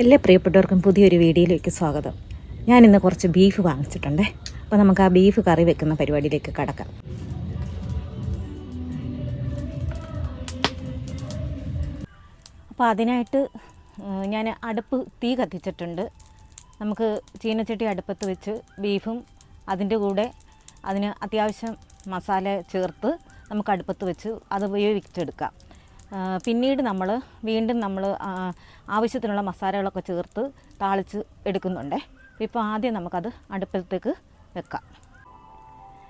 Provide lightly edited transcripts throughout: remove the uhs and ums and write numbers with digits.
എല്ലാ പ്രിയപ്പെട്ടവർക്കും പുതിയൊരു വീഡിയോയിലേക്ക് സ്വാഗതം. ഞാനിന്ന് കുറച്ച് ബീഫ് വാങ്ങിച്ചിട്ടുണ്ട്. അപ്പോൾ നമുക്ക് ആ ബീഫ് കറി വെക്കുന്ന പരിപാടിയിലേക്ക് കടക്കാം. അപ്പോൾ അതിനായിട്ട് ഞാൻ അടുപ്പ് തീ കത്തിച്ചിട്ടുണ്ട്. നമുക്ക് ചീനച്ചട്ടി അടുപ്പത്ത് വെച്ച് ബീഫും അതിൻ്റെ കൂടെ അതിന് അത്യാവശ്യം മസാല ചേർത്ത് നമുക്ക് അടുപ്പത്ത് വെച്ച് അത് വേവിച്ചെടുക്കാം. പിന്നീട് വീണ്ടും നമ്മൾ ആവശ്യത്തിനുള്ള മസാലകളൊക്കെ ചേർത്ത് താളിച്ച് എടുക്കുന്നുണ്ട്. ഇപ്പോൾ ആദ്യം നമുക്കത് അടുപ്പത്തേക്ക് വെക്കാം.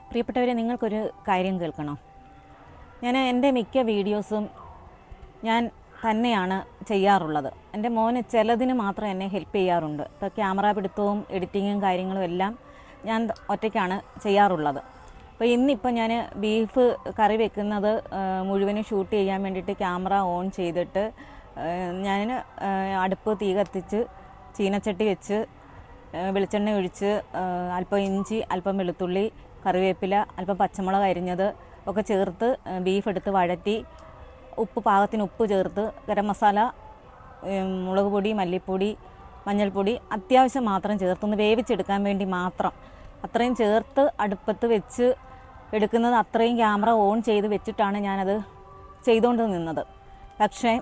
പ്രിയപ്പെട്ടവരെ, നിങ്ങൾക്കൊരു കാര്യം കേൾക്കണം. ഞാൻ എൻ്റെ മിക്ക വീഡിയോസും ഞാൻ തന്നെയാണ് ചെയ്യാറുള്ളത്. എൻ്റെ മോന് ചിലതിന് മാത്രം എന്നെ ഹെൽപ്പ് ചെയ്യാറുണ്ട്. ഇപ്പോൾ ക്യാമറ പിടുത്തവും എഡിറ്റിങ്ങും കാര്യങ്ങളും എല്ലാം ഞാൻ ഒറ്റയ്ക്കാണ് ചെയ്യാറുള്ളത്. അപ്പോൾ ഇന്നിപ്പോൾ ഞാൻ ബീഫ് കറി വെക്കുന്നത് മുഴുവനും ഷൂട്ട് ചെയ്യാൻ വേണ്ടിയിട്ട് ക്യാമറ ഓൺ ചെയ്തിട്ട് ഞാൻ അടുപ്പ് തീ കത്തിച്ച് ചീനച്ചട്ടി വെച്ച് വെളിച്ചെണ്ണ ഒഴിച്ച് അല്പം ഇഞ്ചി, അല്പം വെളുത്തുള്ളി, കറിവേപ്പില, അല്പം പച്ചമുളക് അരിഞ്ഞത് ഒക്കെ ചേർത്ത് ബീഫ് എടുത്ത് വഴറ്റി പാകത്തിന് ഉപ്പ് ചേർത്ത് ഗരം മസാല, മുളക് പൊടി, മല്ലിപ്പൊടി, മഞ്ഞൾപ്പൊടി അത്യാവശ്യം മാത്രം ചേർത്തൊന്ന് വേവിച്ചെടുക്കാൻ വേണ്ടി മാത്രം അത്രയും ചേർത്ത് അടുപ്പത്ത് വെച്ച് എടുക്കുന്നത്. അത്രയും ക്യാമറ ഓൺ ചെയ്ത് വെച്ചിട്ടാണ് ഞാനത് ചെയ്തുകൊണ്ട് നിന്നത്. പക്ഷേ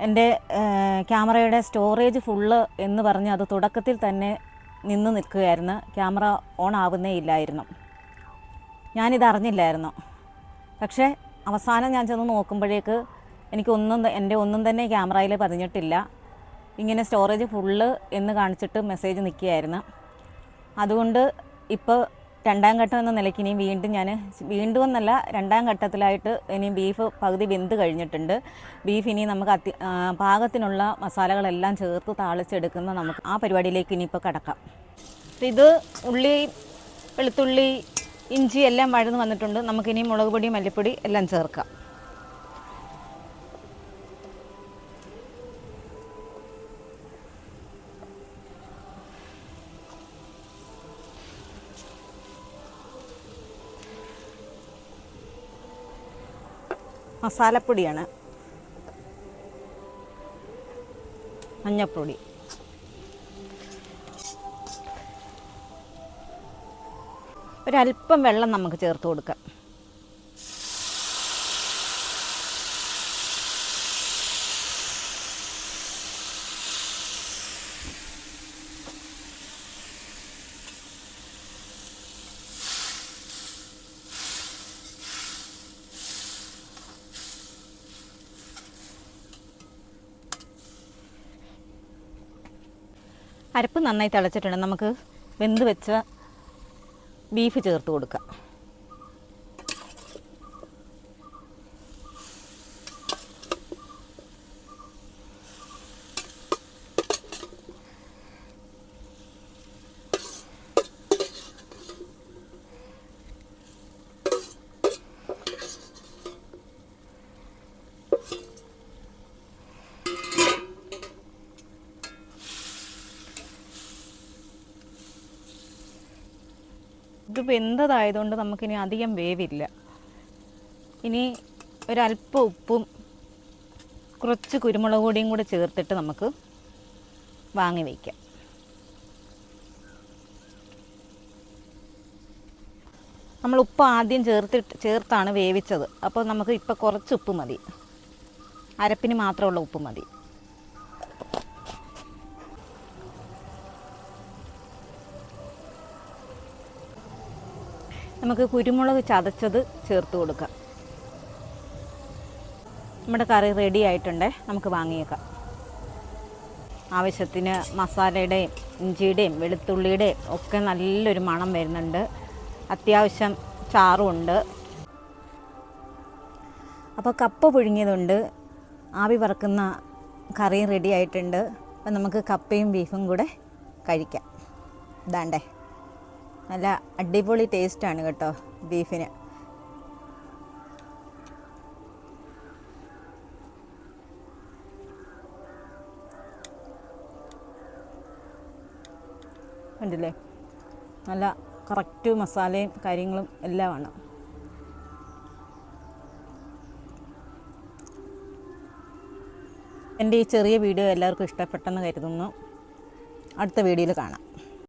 എൻ്റെ ക്യാമറയുടെ സ്റ്റോറേജ് ഫുള്ള് എന്ന് പറഞ്ഞ് അത് തുടക്കത്തിൽ തന്നെ നിൽക്കുകയായിരുന്നു. ക്യാമറ ഓൺ ആവുന്നേ ഇല്ലായിരുന്നു. ഞാനിതറിഞ്ഞില്ലായിരുന്നു. പക്ഷേ അവസാനം ഞാൻ ചെന്ന് നോക്കുമ്പോഴേക്ക് എൻ്റെ ഒന്നും തന്നെ ക്യാമറയിൽ പതിഞ്ഞിട്ടില്ല. ഇങ്ങനെ സ്റ്റോറേജ് ഫുള്ള് എന്ന് കാണിച്ചിട്ട് മെസ്സേജ് നിൽക്കുകയായിരുന്നു. അതുകൊണ്ട് ഇപ്പോൾ രണ്ടാം ഘട്ടം എന്ന നിലയ്ക്ക് ഇനി വീണ്ടും എന്നല്ല, രണ്ടാം ഘട്ടത്തിലായിട്ട് ഇനി ബീഫ് പകുതി വെന്ത് കഴിഞ്ഞിട്ടുണ്ട്. ബീഫ് ഇനി നമുക്ക് പാകത്തിനുള്ള മസാലകളെല്ലാം ചേർത്ത് താളിച്ചെടുക്കുന്ന നമുക്ക് ആ പരിപാടിയിലേക്ക് ഇനിയിപ്പോൾ കടക്കാം. ഇത് ഉള്ളി, വെളുത്തുള്ളി, ഇഞ്ചി എല്ലാം വഴന്ന് വന്നിട്ടുണ്ട്. നമുക്കിനി മുളക് പൊടി, മല്ലിപ്പൊടി എല്ലാം ചേർക്കാം. മസാലപ്പൊടിയാണ്, മഞ്ഞൾപ്പൊടി, ഒരല്പം വെള്ളം നമുക്ക് ചേർത്ത് കൊടുക്കാം. അരപ്പ് നന്നായി തിളച്ചിട്ടുണ്ട്. നമുക്ക് വെന്ത് വെച്ച ബീഫ് ചേർത്ത് കൊടുക്കാം. ഇത് വെന്തതായതുകൊണ്ട് നമുക്കിനി അധികം വേവില്ല. ഇനി ഒരല്പം ഉപ്പും കുറച്ച് കുരുമുളക് പൊടിയും കൂടെ ചേർത്തിട്ട് നമുക്ക് വാങ്ങി വയ്ക്കാം. നമ്മൾ ഉപ്പ് ആദ്യം ചേർത്താണ് വേവിച്ചത്. അപ്പോൾ നമുക്ക് ഇപ്പോൾ കുറച്ച് ഉപ്പ് മതി. അരപ്പിന് മാത്രമുള്ള ഉപ്പ് മതി. നമുക്ക് കുരുമുളക് ചതച്ചത് ചേർത്ത് കൊടുക്കാം. നമ്മുടെ കറി റെഡി ആയിട്ടുണ്ട്. നമുക്ക് വാങ്ങിയേക്കാം. ആവശ്യത്തിന് മസാലയുടെയും ഇഞ്ചിയുടെയും വെളുത്തുള്ളിയുടെയും ഒക്കെ നല്ലൊരു മണം വരുന്നുണ്ട്. അത്യാവശ്യം ചാറുമുണ്ട്. അപ്പോൾ കപ്പ പുഴുങ്ങിയതുണ്ട്, ആവി വറക്കുന്ന കറിയും റെഡി ആയിട്ടുണ്ട്. അപ്പം നമുക്ക് കപ്പയും ബീഫും കൂടെ കഴിക്കാം. ഇതാണ്ടേ, നല്ല അടിപൊളി ടേസ്റ്റാണ് കേട്ടോ ബീഫിന്. കണ്ടില്ലേ, നല്ല കറക്റ്റ് മസാലയും കാര്യങ്ങളും എല്ലാമാണ്. എൻ്റെ ഈ ചെറിയ വീഡിയോ എല്ലാവർക്കും ഇഷ്ടപ്പെട്ടെന്ന് കരുതുന്നു. അടുത്ത വീഡിയോയിൽ കാണാം.